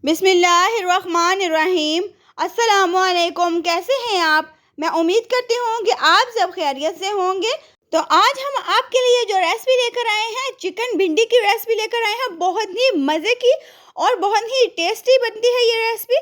बिस्मिल्लाहिर्रहमानिर्रहीम। अस्सलामुअलैकुम। कैसे हैं आप? मैं उम्मीद करती हूँ कि आप सब खैरियत से होंगे। तो आज हम आपके लिए जो रेसिपी लेकर आए हैं, चिकन भिंडी की रेसिपी लेकर आए हैं। बहुत ही मज़े की और बहुत ही टेस्टी बनती है ये रेसिपी।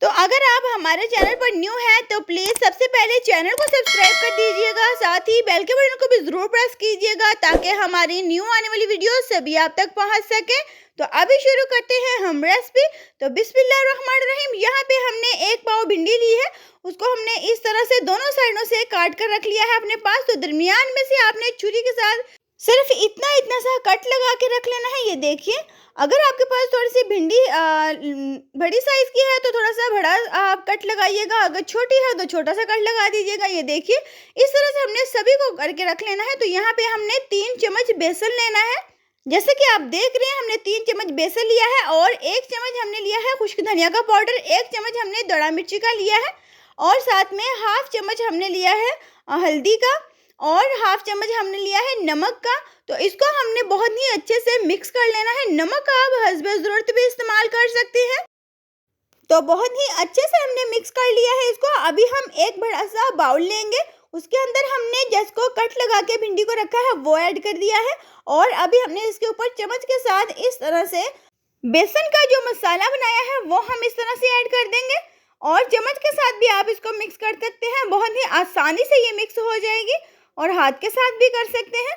तो अगर आप हमारे चैनल पर न्यू हैं तो प्लीज़ सबसे पहले चैनल को सब्सक्राइब कर दीजिएगा, साथ ही बेल के बटन को भी ज़रूर प्रेस कीजिएगा ताकि हमारी न्यू आने वाली वीडियो सभी आप तक पहुंच सके। तो अभी शुरू करते हैं हम रेसिपी। तो बिस्मिल्लाहिर्रहमानिर्रहीम। यहाँ पे हमने एक पाव भिंडी ली है, उसको हमने इस तरह से दोनों साइडों से काट कर रख लिया है अपने पास। तो दरमियान में से आपने छुरी के साथ सिर्फ इतना सा कट लगा के रख लेना है। ये देखिए, अगर आपके पास थोड़ी सी भिंडी बड़ी साइज़ की है तो थोड़ा सा बड़ा आप कट लगाइएगा, अगर छोटी है तो छोटा सा कट लगा दीजिएगा। ये देखिए, इस तरह से हमने सभी को करके रख लेना है। तो यहाँ पे हमने 3 चम्मच बेसन लेना है। जैसे कि आप देख रहे हैं, हमने 3 चम्मच बेसन लिया है और 1 चम्मच हमने लिया है खुश्क धनिया का पाउडर, 1 चम्मच हमने दड़ा मिर्ची का लिया है और साथ में हाफ चम्मच हमने लिया है हल्दी का और हाफ चम्मच हमने लिया है नमक का। तो इसको हमने बहुत ही अच्छे से मिक्स कर लेना है। नमक का आप हस्बे ज़रूरत भी इस्तेमाल कर सकते हैं। तो बहुत ही अच्छे से हमने मिक्स कर लिया है इसको। अभी हम एक बड़ा सा बाउल लेंगे, उसके अंदर हमने जिसको कट लगा के भिंडी को रखा है वो ऐड कर दिया है और अभी हमने इसके ऊपर चम्मच के साथ इस तरह से बेसन का जो मसाला बनाया है वो हम इस तरह से ऐड कर देंगे और चम्मच के साथ भी आप इसको मिक्स कर सकते हैं। बहुत ही आसानी से ये मिक्स हो जाएगी और हाथ के साथ भी कर सकते हैं।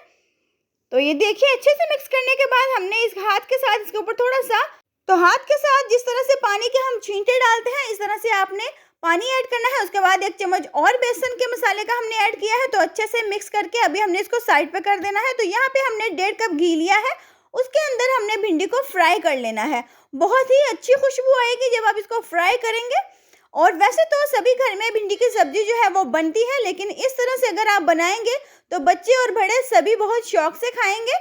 तो ये देखिए, अच्छे से मिक्स करने के बाद हमने इस हाथ के साथ इसके ऊपर थोड़ा सा, तो हाथ के साथ जिस तरह से पानी के हम छींटे डालते हैं इस तरह से आपने पानी ऐड करना है। उसके बाद 1 चम्मच और बेसन के मसाले का हमने ऐड किया है। तो अच्छे से मिक्स करके अभी हमने इसको साइड पे कर देना है। तो यहाँ पे हमने 1.5 कप घी लिया है, उसके अंदर हमने भिंडी को फ्राई कर लेना है। बहुत ही अच्छी खुशबू आएगी जब आप इसको फ्राई करेंगे। और वैसे तो सभी घर में भिंडी की सब्जी जो है वो बनती है, लेकिन इस तरह से अगर आप बनाएंगे तो बच्चे और बड़े सभी बहुत शौक से खाएंगे।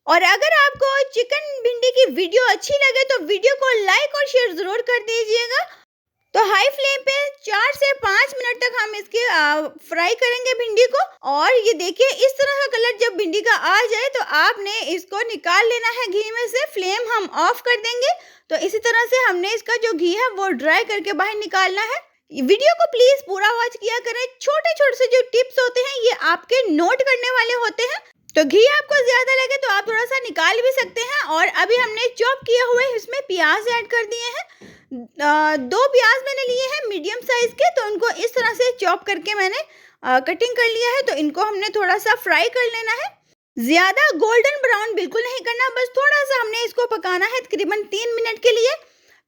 और अगर आपको चिकन भिंडी की वीडियो अच्छी लगे तो वीडियो को लाइक और शेयर ज़रूर कर दीजिएगा। तो हाई फ्लेम पे 4 से 5 मिनट तक हम इसके फ्राई करेंगे भिंडी को। और ये देखिए, इस तरह का कलर जब भिंडी का आ जाए तो आपने इसको निकाल लेना है घी में से। फ्लेम हम ऑफ कर देंगे। तो इसी तरह से हमने इसका जो घी है वो ड्राई करके बाहर निकालना है। वीडियो को प्लीज़ पूरा वॉच किया करें। छोटे छोटे से जो टिप्स होते हैं ये आपके नोट करने वाले होते हैं। तो घी आपको ज़्यादा लगे तो आप थोड़ा सा निकाल भी सकते हैं। और अभी हमने चॉप किए हुए इसमें प्याज ऐड कर दिए हैं। 2 प्याज मैंने लिए हैं मीडियम साइज़ के, तो उनको इस तरह से चॉप करके मैंने कटिंग कर लिया है। तो इनको हमने थोड़ा सा फ्राई कर लेना है। ज़्यादा गोल्डन ब्राउन बिल्कुल नहीं करना, बस थोड़ा सा हमने इसको पकाना है तकरीबन 3 मिनट के लिए।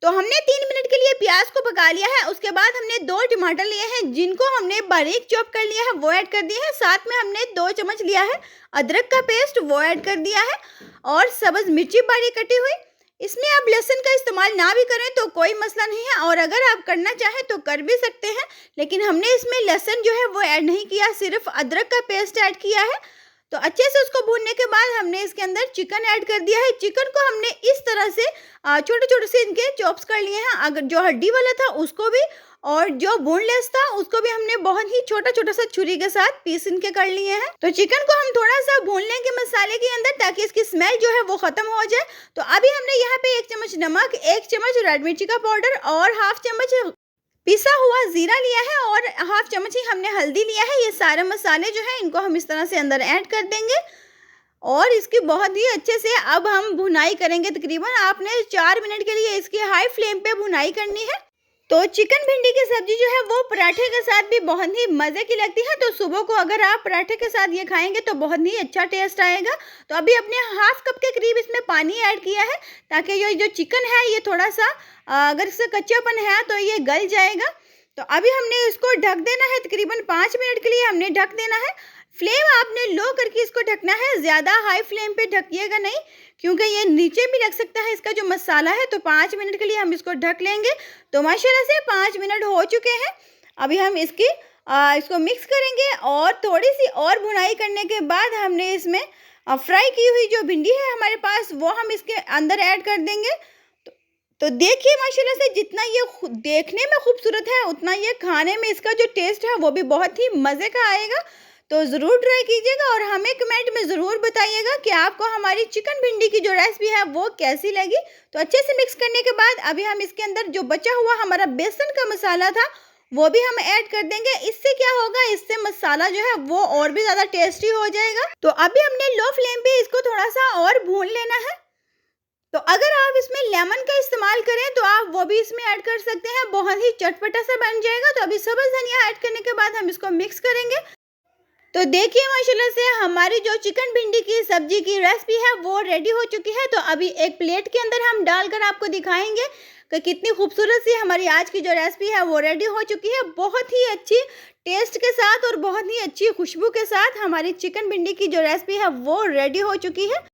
तो हमने 3 मिनट के लिए प्याज को पका लिया है। उसके बाद हमने 2 टमाटर लिए हैं जिनको हमने बारीक चॉप कर लिया है, वो ऐड कर दिया है। साथ में हमने 2 चम्मच लिया है अदरक का पेस्ट, वो ऐड कर दिया है और सब्ज़ मिर्ची बारीक कटी हुई। इसमें आप लहसुन का इस्तेमाल ना भी करें तो कोई मसला नहीं है, और अगर आप करना चाहें तो कर भी सकते हैं, लेकिन हमने इसमें लहसुन जो है वो ऐड नहीं किया, सिर्फ अदरक का पेस्ट ऐड किया है। तो अच्छे से उसको भूनने के बाद हमने इसके अंदर चिकन ऐड कर दिया है। चिकन को हमने इस तरह से छोटे छोटे से इनके चॉप्स कर लिए हैं। अगर जो हड्डी वाला था उसको भी और जो बोनलेस था उसको भी हमने बहुत ही छोटा छोटा सा छुरी के साथ पीस इनके कर लिए हैं। तो चिकन को हम थोड़ा सा भून लेंगे मसाले के अंदर ताकि इसकी स्मेल जो है वो ख़त्म हो जाए। तो अभी हमने यहाँ पे 1 चम्मच नमक, 1 चम्मच रेड मिर्ची का पाउडर और हाफ चम्मच पिसा हुआ ज़ीरा लिया है और हाफ चम्मच ही हमने हल्दी लिया है। ये सारे मसाले जो हैं इनको हम इस तरह से अंदर ऐड कर देंगे और इसकी बहुत ही अच्छे से अब हम भुनाई करेंगे। तकरीबन आपने 4 मिनट के लिए इसकी हाई फ्लेम पे भुनाई करनी है। तो चिकन भिंडी की सब्जी जो है वो पराठे के साथ भी बहुत ही मज़े की लगती है। तो सुबह को अगर आप पराठे के साथ ये खाएंगे तो बहुत ही अच्छा टेस्ट आएगा। तो अभी अपने हाफ कप के करीब इसमें पानी ऐड किया है ताकि ये जो चिकन है ये थोड़ा सा अगर इसका कच्चापन है तो ये गल जाएगा। तो अभी हमने इसको ढक देना है, तकरीबन 5 मिनट के लिए हमने ढक देना है। फ्लेम आपने लो करके इसको ढकना है, ज़्यादा हाई फ्लेम पे ढकिएगा नहीं क्योंकि ये नीचे भी लग सकता है इसका जो मसाला है। तो 5 मिनट के लिए हम इसको ढक लेंगे। तो माशाल्लाह से 5 मिनट हो चुके हैं। अभी हम इसको मिक्स करेंगे और थोड़ी सी और भुनाई करने के बाद हमने इसमें फ्राई की हुई जो भिंडी है हमारे पास वो हम इसके अंदर ऐड कर देंगे। तो देखिए, माशाल्लाह से जितना ये देखने में खूबसूरत है उतना ये खाने में इसका जो टेस्ट है वो भी बहुत ही मज़े का आएगा। तो ज़रूर ट्राई कीजिएगा और हमें कमेंट में ज़रूर बताइएगा कि आपको हमारी चिकन भिंडी की जो रेसिपी है वो कैसी लगी। तो अच्छे से मिक्स करने के बाद अभी हम इसके अंदर जो बचा हुआ हमारा बेसन का मसाला था वो भी हम ऐड कर देंगे। इससे क्या होगा, इससे मसाला जो है वो और भी ज़्यादा टेस्टी हो जाएगा। तो अभी हमने लो फ्लेम पे इसको थोड़ा सा और भून लेना है। तो अगर आप इसमें लेमन का इस्तेमाल करें तो आप वो भी इसमें ऐड कर सकते हैं, बहुत ही चटपटा सा बन जाएगा। तो अभी सब्ज़ धनिया ऐड करने के बाद हम इसको मिक्स करेंगे। तो देखिए माशाल्लाह से हमारी जो चिकन भिंडी की सब्जी की रेसिपी है वो रेडी हो चुकी है। तो अभी एक प्लेट के अंदर हम डालकर आपको दिखाएंगे कि कितनी खूबसूरत सी हमारी आज की जो रेसिपी है वो रेडी हो चुकी है। बहुत ही अच्छी टेस्ट के साथ और बहुत ही अच्छी खुशबू के साथ हमारी चिकन भिंडी की जो रेसिपी है वो रेडी हो चुकी है।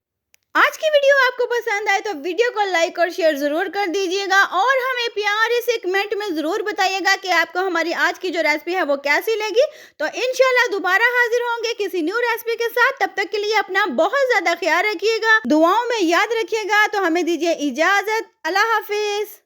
आज की वीडियो आपको पसंद आए तो वीडियो को लाइक और शेयर ज़रूर कर दीजिएगा और हमें प्यारे से कमेंट में ज़रूर बताइएगा कि आपको हमारी आज की जो रेसिपी है वो कैसी लगी। तो इंशाल्लाह दोबारा हाजिर होंगे किसी न्यू रेसिपी के साथ। तब तक के लिए अपना बहुत ज़्यादा ख्याल रखिएगा, दुआओं में याद रखिएगा। तो हमें दीजिए इजाज़त। अल्लाह हाफिज़।